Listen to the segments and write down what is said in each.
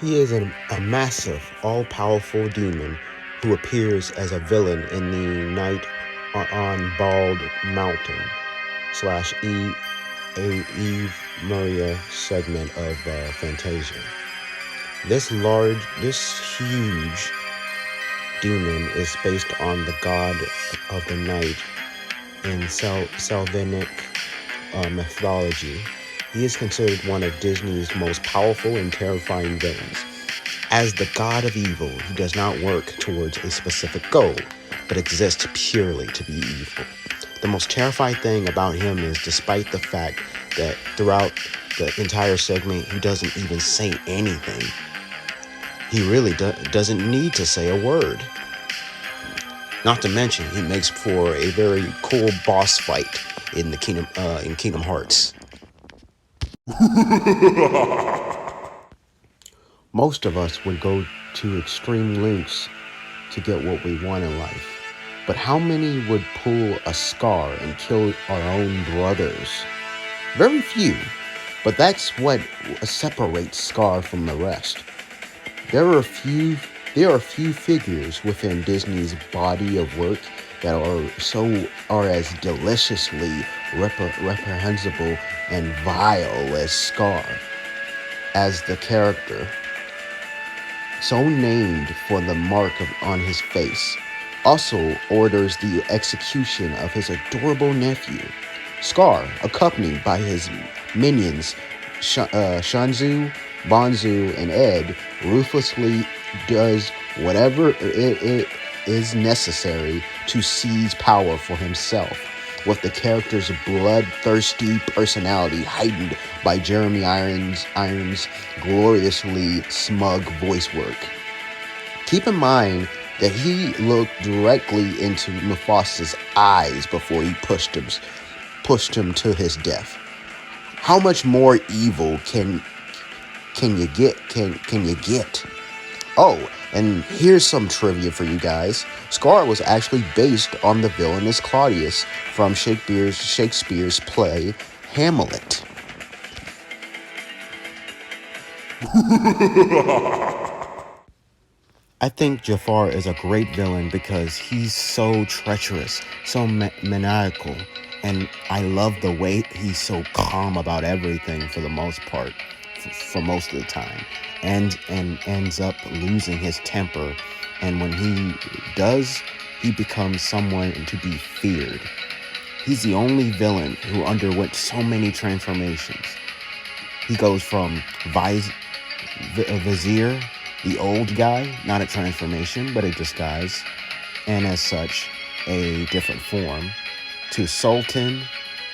He is a massive, all-powerful demon who appears as a villain in the Night on Bald Mountain slash Eve Maria segment of Fantasia. This huge demon is based on the god of the night in Salvinic mythology. He is considered one of Disney's most powerful and terrifying villains. As the god of evil, he does not work towards a specific goal, but exists purely to be evil. The most terrifying thing about him is, despite the fact that throughout the entire segment, he doesn't even say anything. He really doesn't need to say a word. Not to mention, he makes for a very cool boss fight in the Kingdom Hearts. Most of us would go to extreme lengths to get what we want in life. But how many would pull a Scar and kill our own brothers? Very few. But that's what separates Scar from the rest. There are a few figures within Disney's body of work that are as deliciously reprehensible and vile as Scar, as the character, so named for the mark on his face, also orders the execution of his adorable nephew. Scar, accompanied by his minions Shanzu, Bonzu, and Ed, ruthlessly does whatever it is necessary to seize power for himself, with the character's bloodthirsty personality heightened by Jeremy Irons' gloriously smug voice work. Keep in mind that he looked directly into Mufasa's eyes before he pushed him to his death. How much more evil can you get? Can you get? Oh, and here's some trivia for you guys. Scar was actually based on the villainous Claudius from Shakespeare's play Hamlet. I think Jafar is a great villain because he's so treacherous, so maniacal, and I love the way he's so calm about everything for the most part, for most of the time, and ends up losing his temper, and when he does, he becomes someone to be feared. He's the only villain who underwent so many transformations. He goes from Vizier, the old guy, not a transformation, but a disguise, and as such, a different form, to Sultan,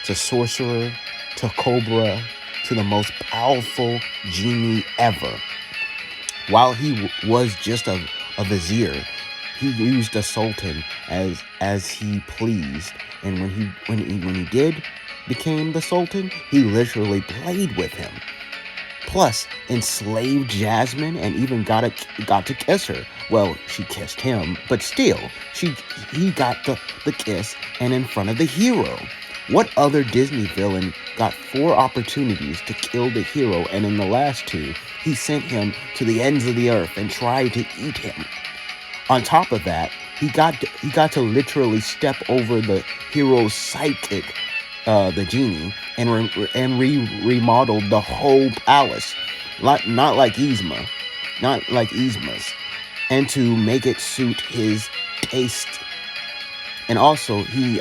to Sorcerer, to Cobra, to the most powerful genie ever. While he was just a Vizier, he used the Sultan as he pleased, and when he did became the Sultan, he literally played with him. Plus, enslaved Jasmine and even got to kiss her. Well, she kissed him, but still, he got the kiss and in front of the hero. What other Disney villain got 4 opportunities to kill the hero, and in the last 2, he sent him to the ends of the earth and tried to eat him? On top of that, he got to literally step over the hero's psychic, the genie, and remodeled the whole palace, not like Yzma's, and to make it suit his taste. And also, he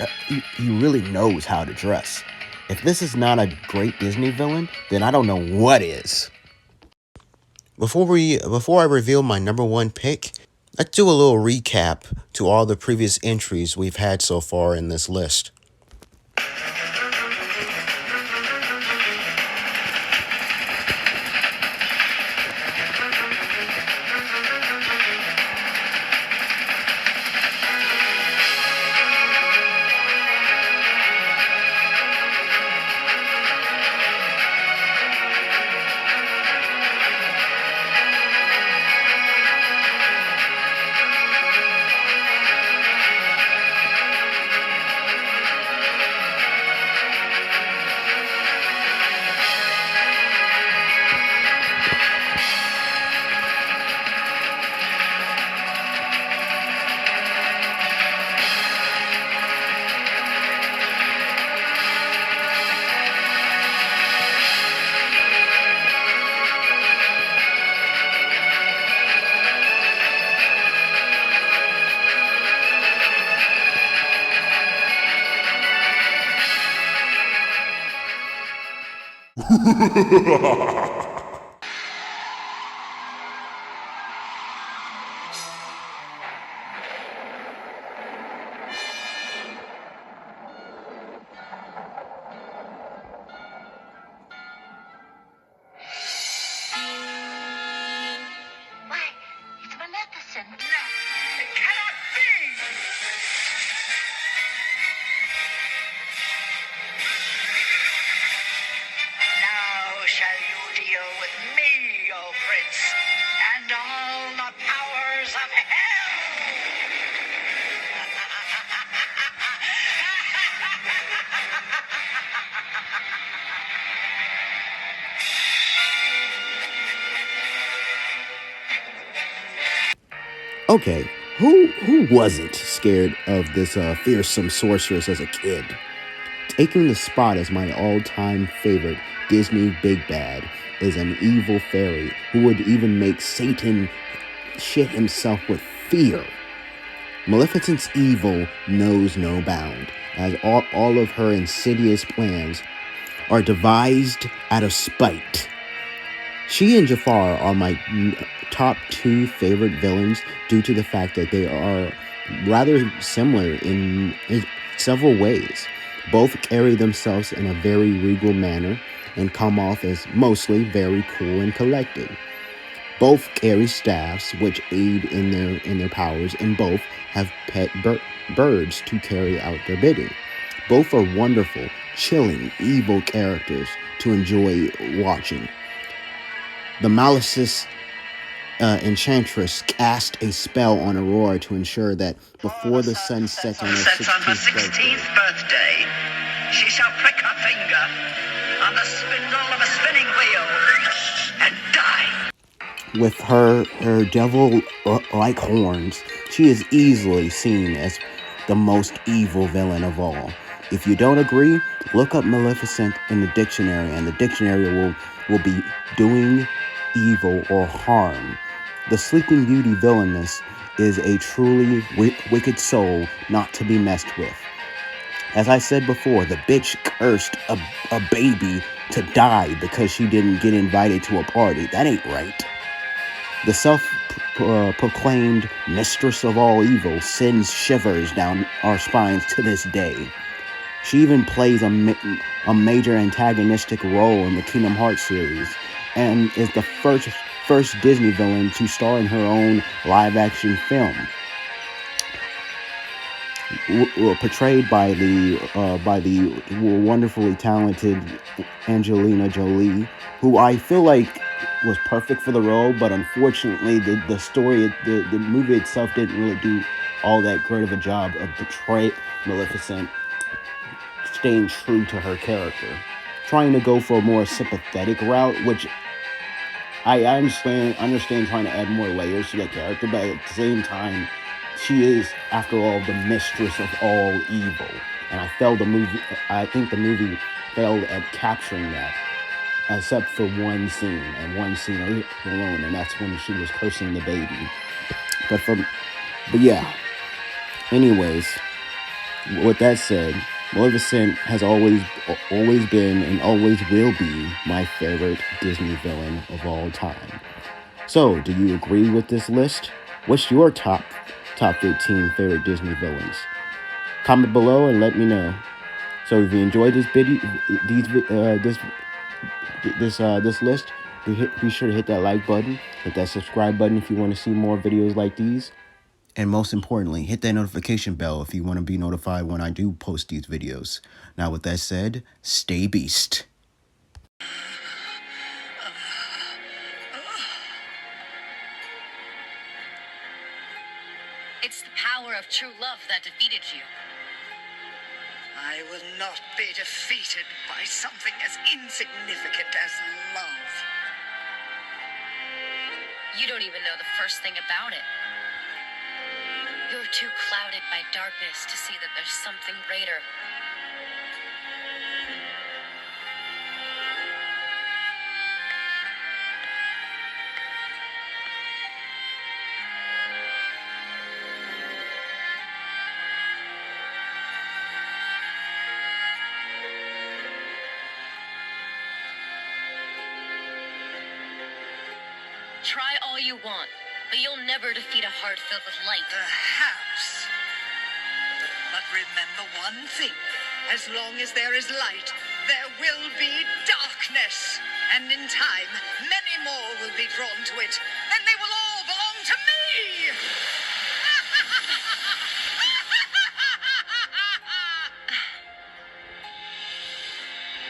really knows how to dress. If this is not a great Disney villain, then I don't know what is. Before I reveal my number 1 pick, let's do a little recap to all the previous entries we've had so far in this list. Why, it's Maleficent. No, it cannot be! Now shall you deal with me, O Prince, and all the powers of hell! Okay, who wasn't scared of this fearsome sorceress as a kid? Taking the spot as my all-time favorite Disney big bad is an evil fairy who would even make Satan shit himself with fear. Maleficent's evil knows no bound, as all of her insidious plans are devised out of spite. She and Jafar are my top two favorite villains due to the fact that they are rather similar in several ways. Both carry themselves in a very regal manner and come off as mostly very cool and collected. Both carry staffs which aid in their powers, and both have pet birds to carry out their bidding. Both are wonderful, chilling, evil characters to enjoy watching. The malicious enchantress cast a spell on Aurora to ensure that before the sun sets on her 16th birthday, she shall prick her finger on the spindle of a spinning wheel and die. With her devil-like horns, she is easily seen as the most evil villain of all. If you don't agree, look up Maleficent in the dictionary, and the dictionary will be doing evil or harm. The Sleeping Beauty villainess is a truly wicked soul not to be messed with. As I said before, the bitch cursed a baby to die because she didn't get invited to a party. That ain't right. The self-proclaimed mistress of all evil sends shivers down our spines to this day. She even plays a major antagonistic role in the Kingdom Hearts series, and is the first Disney villain to star in her own live-action film, portrayed by the wonderfully talented Angelina Jolie, who I feel like was perfect for the role, but unfortunately the story, the movie itself didn't really do all that great of a job of portraying Maleficent staying true to her character, trying to go for a more sympathetic route, which I understand trying to add more layers to that character, but at the same time, she is, after all, the mistress of all evil. And I think the movie failed at capturing that, except for one scene, and one scene alone, and that's when she was cursing the baby. But yeah. Anyways, with that said, Maleficent has always been and always will be my favorite Disney villain of all time. So, do you agree with this list? What's your top 15 favorite Disney villains? Comment below and let me know. So, if you enjoyed this video, this list, be sure to hit that like button, hit that subscribe button if you want to see more videos like these. And most importantly, hit that notification bell if you want to be notified when I do post these videos. Now, with that said, stay beast. It's the power of true love that defeated you. I will not be defeated by something as insignificant as love. You don't even know the first thing about it. You're too clouded by darkness to see that there's something greater. Try all you want, but you'll never defeat a heart filled with light. Perhaps. But remember one thing. As long as there is light, there will be darkness. And in time, many more will be drawn to it. And they will